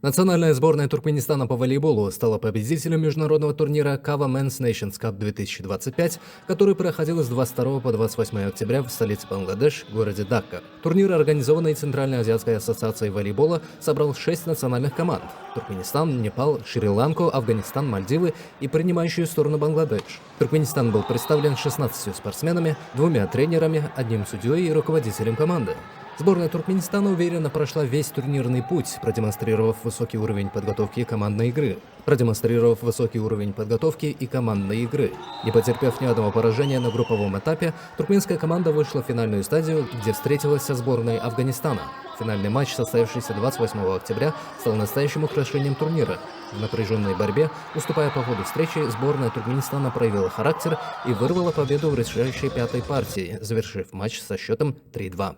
Национальная сборная Туркменистана по волейболу стала победителем международного турнира Kava Men's Nations Cup 2025, который проходил с 22 по 28 октября в столице Бангладеш, городе Дакка. Турнир, организованный Центральной азиатской ассоциацией волейбола, собрал 6 национальных команд – Туркменистан, Непал, Шри-Ланку, Афганистан, Мальдивы и принимающую сторону Бангладеш. Туркменистан был представлен 16 спортсменами, 2 тренерами, 1 судьей и руководителем команды. Сборная Туркменистана уверенно прошла весь турнирный путь, продемонстрировав высокий уровень подготовки и командной игры. Не потерпев ни одного поражения на групповом этапе, туркменская команда вышла в финальную стадию, где встретилась со сборной Афганистана. Финальный матч, состоявшийся 28 октября, стал настоящим украшением турнира. В напряженной борьбе, уступая по ходу встречи, сборная Туркменистана проявила характер и вырвала победу в решающей 5-й партии, завершив матч со счетом 3-2.